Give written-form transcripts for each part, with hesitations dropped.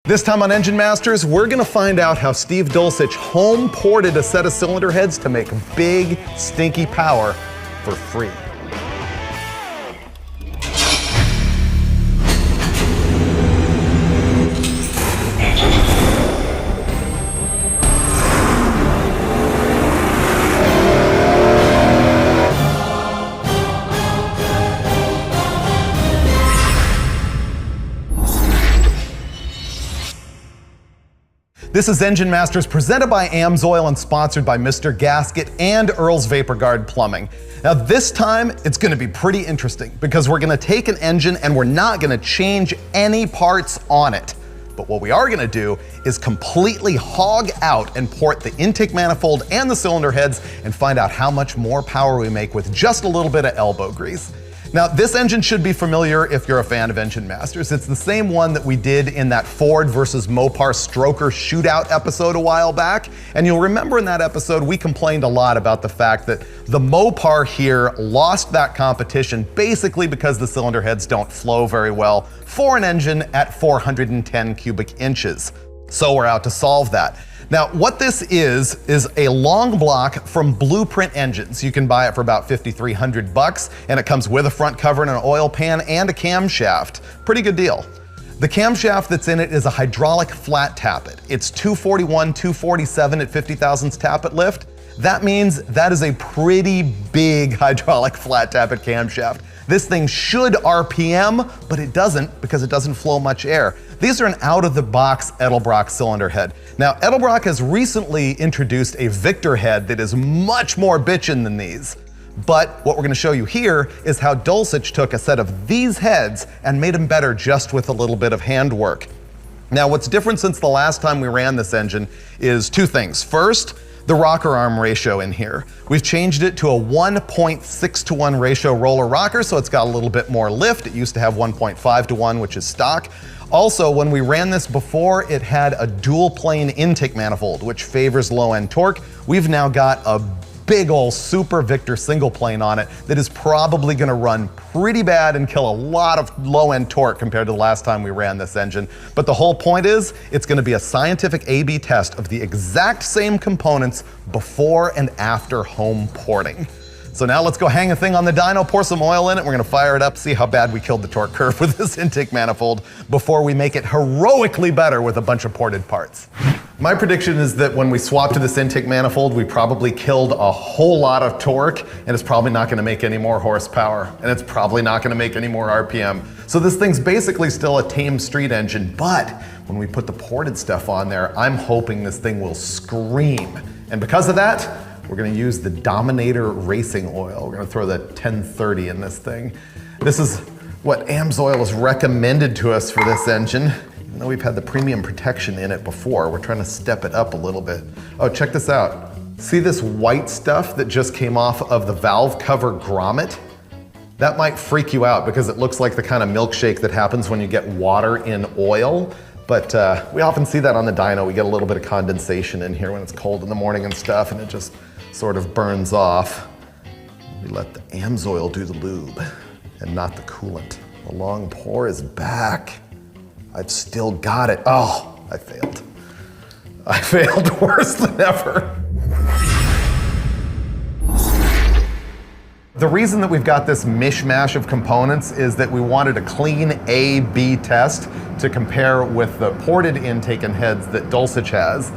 This time on Engine Masters, we're gonna find out how Steve Dulcich home ported a set of cylinder heads to make big, stinky power for free. This is Engine Masters presented by AMSOIL and sponsored by Mr. Gasket and Earl's Vapor Guard Plumbing. Now this time, it's gonna be pretty interesting because we're gonna take an engine and we're not gonna change any parts on it. But what we are gonna do is completely hog out and port the intake manifold and the cylinder heads and find out how much more power we make with just a little bit of elbow grease. Now, this engine should be familiar if you're a fan of Engine Masters. It's the same one that we did in that Ford versus Mopar stroker shootout episode a while back. And you'll remember in that episode, we complained a lot about the fact that the Mopar here lost that competition basically because the cylinder heads don't flow very well for an engine at 410 cubic inches. So we're out to solve that. Now, what this is a long block from Blueprint Engines. You can buy it for about $5,300 and it comes with a front cover and an oil pan and a camshaft. Pretty good deal. The camshaft that's in it is a hydraulic flat tappet. It's 241, 247 at 50 thousandths tappet lift. That means that is a pretty big hydraulic flat tappet camshaft. This thing should RPM, but it doesn't because it doesn't flow much air. These are an out-of-the-box Edelbrock cylinder head. Now, Edelbrock has recently introduced a Victor head that is much more bitchin' than these. But what we're gonna show you here is how Dulcich took a set of these heads and made them better just with a little bit of handwork. Now, what's different since the last time we ran this engine is two things. First, the rocker arm ratio in here. We've changed it to a 1.6-to-1 ratio roller rocker, so it's got a little bit more lift. It used to have 1.5-to-1, which is stock. Also, when we ran this before, it had a dual plane intake manifold, which favors low end torque. We've now got a big ol' Super Victor single plane on it that is probably gonna run pretty bad and kill a lot of low end torque compared to the last time we ran this engine. But the whole point is, it's gonna be a scientific A/B test of the exact same components before and after home porting. So now let's go hang a thing on the dyno, pour some oil in it, we're gonna fire it up, see how bad we killed the torque curve with this intake manifold before we make it heroically better with a bunch of ported parts. My prediction is that when we swap to this intake manifold, we probably killed a whole lot of torque, and it's probably not gonna make any more horsepower, and it's probably not gonna make any more RPM. So this thing's basically still a tame street engine, but when we put the ported stuff on there, I'm hoping this thing will scream. And because of that, we're gonna use the Dominator racing oil. We're gonna throw the 1030 in this thing. This is what AMSOIL has recommended to us for this engine. Even though we've had the premium protection in it before, we're trying to step it up a little bit. Oh, check this out. See this white stuff that just came off of the valve cover grommet? That might freak you out because it looks like the kind of milkshake that happens when you get water in oil. But we often see that on the dyno. We get a little bit of condensation in here when it's cold in the morning and stuff, and it just sort of burns off. We let the AMSOIL do the lube and not the coolant. The long pour is back. I've still got it. Oh, I failed. I failed worse than ever. The reason that we've got this mishmash of components is that we wanted a clean A/B test to compare with the ported intake and heads that Dulcich has.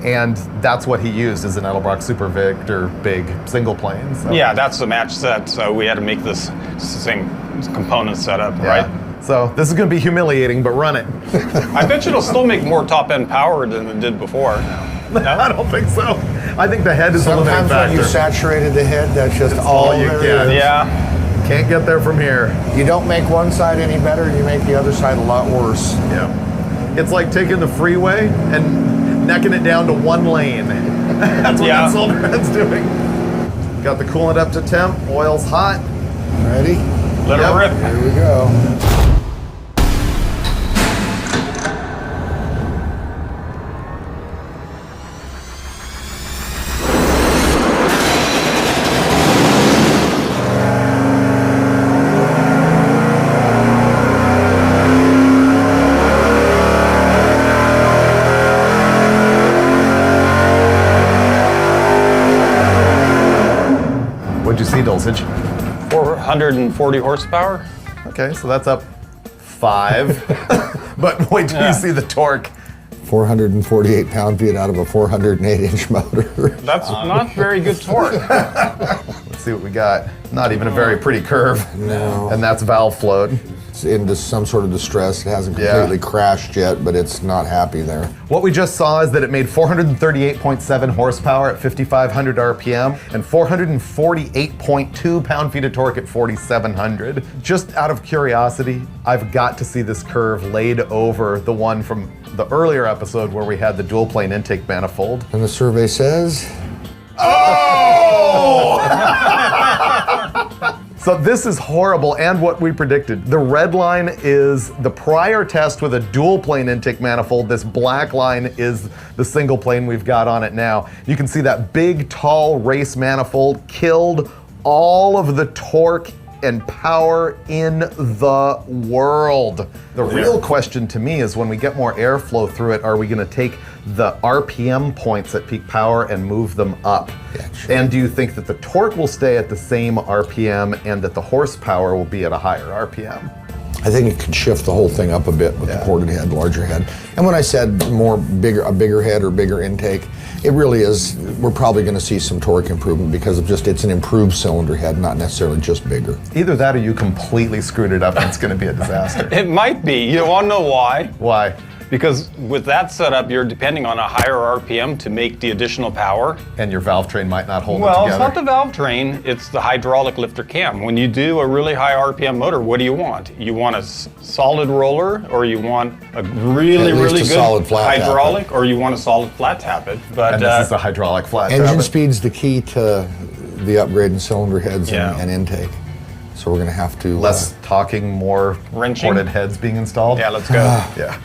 And that's what he used as an Edelbrock Super Victor big single plane. So. Yeah, that's the match set, so we had to make this same component setup, Yeah. right? So this is gonna be humiliating, but run it. I bet you it'll still make more top-end power than it did before. No? I don't think so. I think the head is a limiting Sometimes factor. when you saturated the head, that's just all you there get. is. Yeah. Can't get there from here. You don't make one side any better, you make the other side a lot worse. Yeah. It's like taking the freeway and necking it down to one lane. That's what that cylinder head's doing. Got the coolant up to temp, oil's hot. Ready? Let it rip. Here we go. see, Dulcich? 440 horsepower. Okay, so that's up 5. But wait till you see the torque. 448 pound-feet out of a 408-inch motor. That's not very good torque. Let's see what we got. Not even a very pretty curve. No. And that's valve float. It's into some sort of distress. It hasn't completely crashed yet, but it's not happy there. What we just saw is that it made 438.7 horsepower at 5,500 RPM and 448.2 pound-feet of torque at 4,700. Just out of curiosity, I've got to see this curve laid over the one from the earlier episode where we had the dual plane intake manifold. And the survey says, oh! So this is horrible, and what we predicted. The red line is the prior test with a dual plane intake manifold. This black line is the single plane we've got on it now. You can see that big, tall race manifold killed all of the torque and power in the world. The real question to me is when we get more airflow through it, are we gonna take the RPM points at peak power and move them up? Yeah, sure. And do you think that the torque will stay at the same RPM and that the horsepower will be at a higher RPM? I think it could shift the whole thing up a bit with the ported head, larger head. And when I said a bigger head or bigger intake, it really is, we're probably going to see some torque improvement because of just, it's an improved cylinder head, not necessarily just bigger. Either that or you completely screwed it up and it's going to be a disaster. It might be. You want to know why? Why? Because with that setup, you're depending on a higher RPM to make the additional power. And your valve train might not hold it Well, together. it's not the valve train, it's the hydraulic lifter cam. When you do a really high RPM motor, what do you want? You want a solid roller, or you want a really, At least really a good solid flat hydraulic, or you want a solid flat tappet. But And this is a hydraulic flat Engine tappet. speed's the key to the upgrade in cylinder heads Yeah. and intake. So we're going to have to... Less talking, more Wrenching? ported heads being installed. yeah, let's go. Yeah.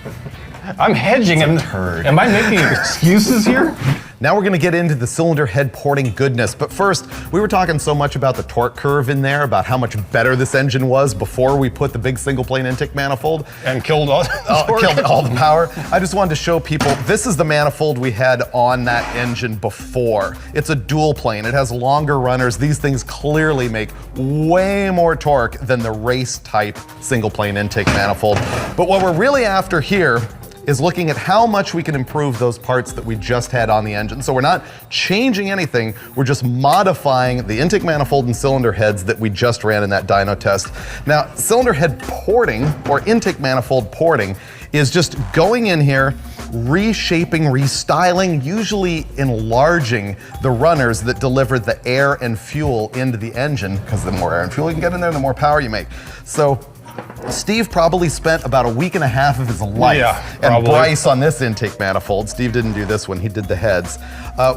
I'm hedging. Am I making excuses here? Now we're gonna get into the cylinder head porting goodness, but first, we were talking so much about the torque curve in there, about how much better this engine was before we put the big single plane intake manifold. And killed all Killed all the power. I just wanted to show people, this is the manifold we had on that engine before. It's a dual plane, it has longer runners. These things clearly make way more torque than the race type single plane intake manifold. But what we're really after here is looking at how much we can improve those parts that we just had on the engine. So we're not changing anything, we're just modifying the intake manifold and cylinder heads that we just ran in that dyno test. Now, cylinder head porting, or intake manifold porting, is just going in here, reshaping, restyling, usually enlarging the runners that deliver the air and fuel into the engine, because the more air and fuel you can get in there, the more power you make. So Steve probably spent about a week and a half of his life, and Bryce on this intake manifold. Steve didn't do this one, he did the heads.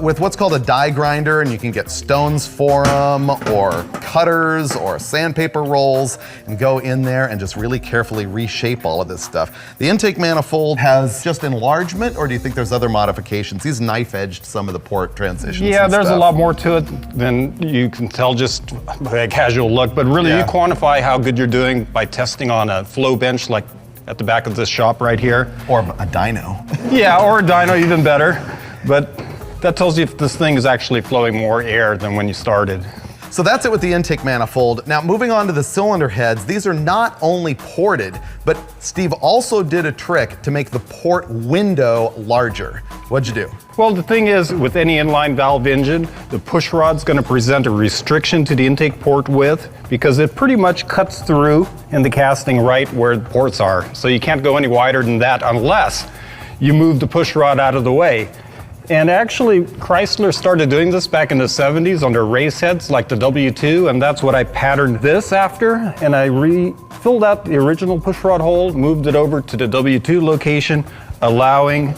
With what's called a die grinder, and you can get stones for them, or cutters, or sandpaper rolls, and go in there and just really carefully reshape all of this stuff. The intake manifold has just enlargement, or do you think there's other modifications? He's knife-edged some of the port transitions. Yeah, and there's stuff. a lot more to it than you can tell just by a casual look, but really you quantify how good you're doing by testing on a flow bench like at the back of this shop right here. Or a dyno. Yeah, or a dyno, even better. But that tells you if this thing is actually flowing more air than when you started. So that's it with the intake manifold. Now moving on to the cylinder heads, these are not only ported, but Steve also did a trick to make the port window larger. What'd you do? Well, the thing is, with any inline valve engine, the push rod's going to present a restriction to the intake port width because it pretty much cuts through in the casting right where the ports are. So you can't go any wider than that unless you move the push rod out of the way. And actually, Chrysler started doing this back in the 70s on their race heads like the W2, and that's what I patterned this after. And I filled out the original push rod hole, moved it over to the W2 location, allowing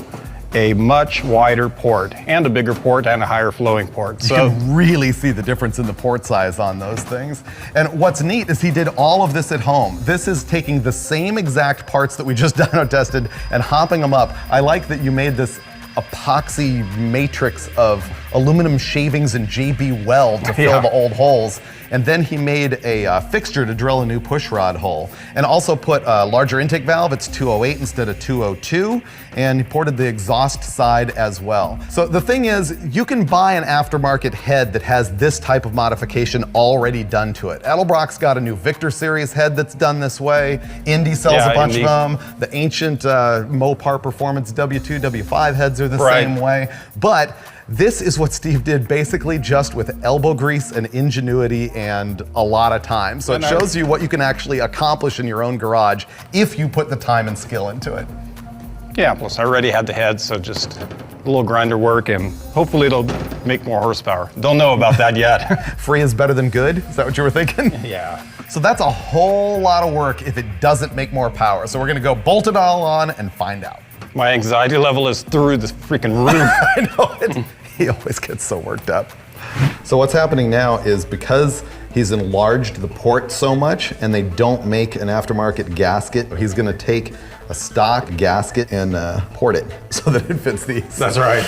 a much wider port, and a bigger port, and a higher flowing port. You can really see the difference in the port size on those things. And what's neat is he did all of this at home. This is taking the same exact parts that we just dyno tested and hopping them up. I like that you made this epoxy matrix of aluminum shavings and JB Weld to fill the old holes. and then he made a fixture to drill a new pushrod hole, and also put a larger intake valve. It's 208 instead of 202, and he ported the exhaust side as well. So the thing is, you can buy an aftermarket head that has this type of modification already done to it. Edelbrock's got a new Victor series head that's done this way. Indy sells a bunch of them. The ancient Mopar Performance W2, W5 heads are the same way. But this is what Steve did basically just with elbow grease and ingenuity and a lot of time. So it shows you what you can actually accomplish in your own garage if you put the time and skill into it. Yeah, plus I already had the head, so just a little grinder work, and hopefully it'll make more horsepower. Don't know about that yet. Free is better than good? Is that what you were thinking? Yeah. So that's a whole lot of work if it doesn't make more power. So we're gonna go bolt it all on and find out. My anxiety level is through the freaking roof. I know, he always gets so worked up. So what's happening now is because he's enlarged the port so much and they don't make an aftermarket gasket, he's gonna take a stock gasket and port it so that it fits these. That's right.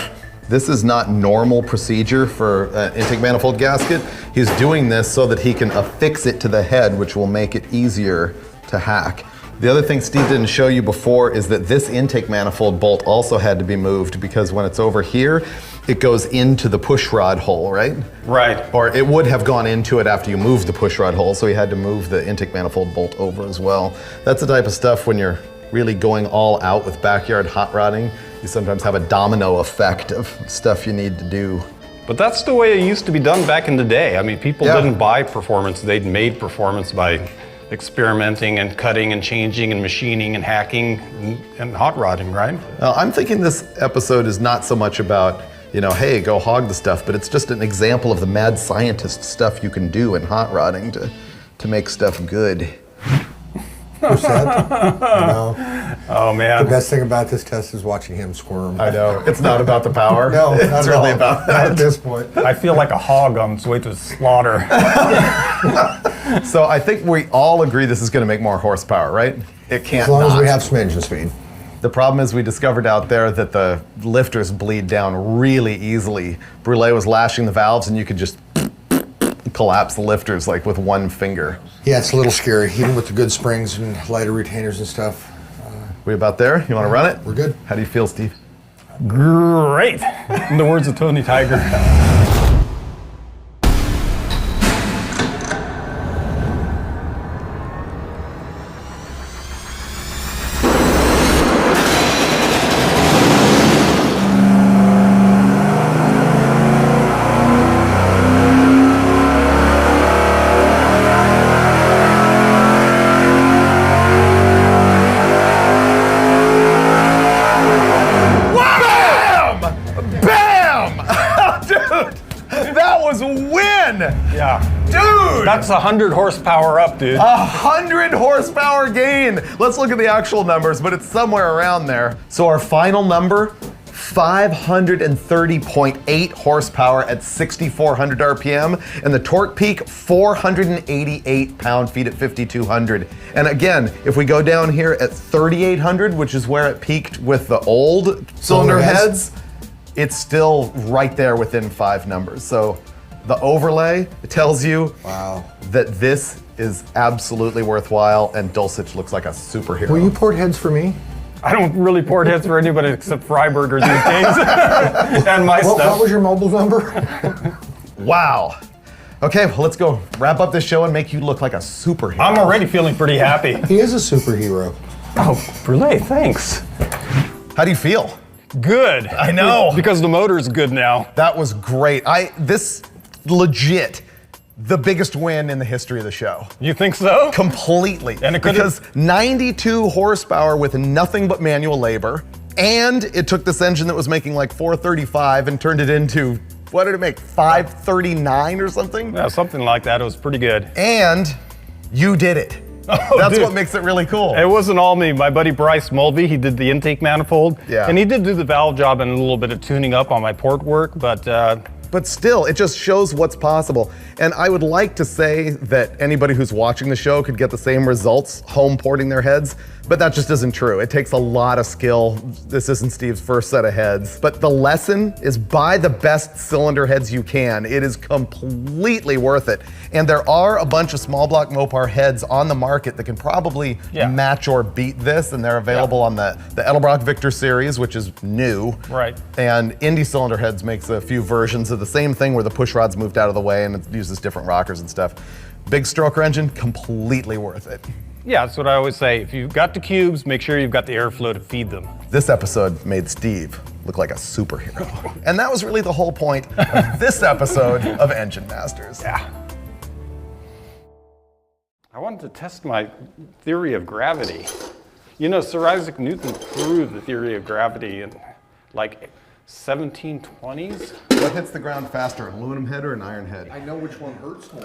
This is not normal procedure for an intake manifold gasket. He's doing this so that he can affix it to the head, which will make it easier to hack. The other thing Steve didn't show you before is that this intake manifold bolt also had to be moved because when it's over here, it goes into the pushrod hole, right? Right. Or it would have gone into it after you moved the pushrod hole, so he had to move the intake manifold bolt over as well. That's the type of stuff when you're really going all out with backyard hot rodding, you sometimes have a domino effect of stuff you need to do. But that's the way it used to be done back in the day. I mean, people didn't buy performance, they'd made performance by experimenting and cutting and changing and machining and hacking and hot rodding, right? I'm thinking this episode is not so much about, you know, hey, go hog the stuff, but it's just an example of the mad scientist stuff you can do in hot rodding to make stuff good. Oh man. The best thing about this test is watching him squirm. I know. It's not about the power. No, it's really about that. Not at this point. I feel like a hog on its way to slaughter. So I think we all agree this is going to make more horsepower, right? It can't As long not. as we have some engine speed. The problem is we discovered out there that the lifters bleed down really easily. Brule was lashing the valves and you could just collapse the lifters like with one finger. Yeah, it's a little scary, even with the good springs and lighter retainers and stuff. We about there? You want to run it? We're good. How do you feel, Steve? Great. In the words of Tony Tiger. Yeah. Dude! That's 100 horsepower up, dude. 100 horsepower gain! Let's look at the actual numbers, but it's somewhere around there. So our final number, 530.8 horsepower at 6,400 RPM, and the torque peak, 488 pound-feet at 5,200. And again, if we go down here at 3,800, which is where it peaked with the old cylinder heads, it's still right there within 5 numbers. So the overlay tells you that this is absolutely worthwhile, and Dulcich looks like a superhero. Will you port heads for me? I don't really port heads for anybody except Freiberger these days. And my stuff. What was your mobile number? Wow. Okay, well, let's go wrap up this show and make you look like a superhero. I'm already feeling pretty happy. He is a superhero. Oh, Brule, thanks. How do you feel? Good. I know. Because the motor's good now. That was great. This legit the biggest win in the history of the show. You think so? Completely. And it could because 92 horsepower with nothing but manual labor, and it took this engine that was making like 435 and turned it into, what did it make, 539 or something? Yeah, something like that. It was pretty good. And you did it. Oh, That's dude. what makes it really cool. It wasn't all me. My buddy Bryce Mulvey, he did the intake manifold. Yeah. And he did do the valve job and a little bit of tuning up on my port work, But still, it just shows what's possible. And I would like to say that anybody who's watching the show could get the same results home porting their heads, But that just isn't true. It takes a lot of skill. This isn't Steve's first set of heads. But the lesson is buy the best cylinder heads you can. It is completely worth it. And there are a bunch of small block Mopar heads on the market that can probably match or beat this, and they're available on the Edelbrock Victor series, which is new. Right. And Indy Cylinder Heads makes a few versions of the same thing where the push rod's moved out of the way and it uses different rockers and stuff. Big stroker engine, completely worth it. Yeah, that's what I always say. If you've got the cubes, make sure you've got the airflow to feed them. This episode made Steve look like a superhero. And that was really the whole point of this episode of Engine Masters. Yeah. I wanted to test my theory of gravity. You know, Sir Isaac Newton proved the theory of gravity in like 1720s. What hits the ground faster, an aluminum head or an iron head? I know which one hurts more.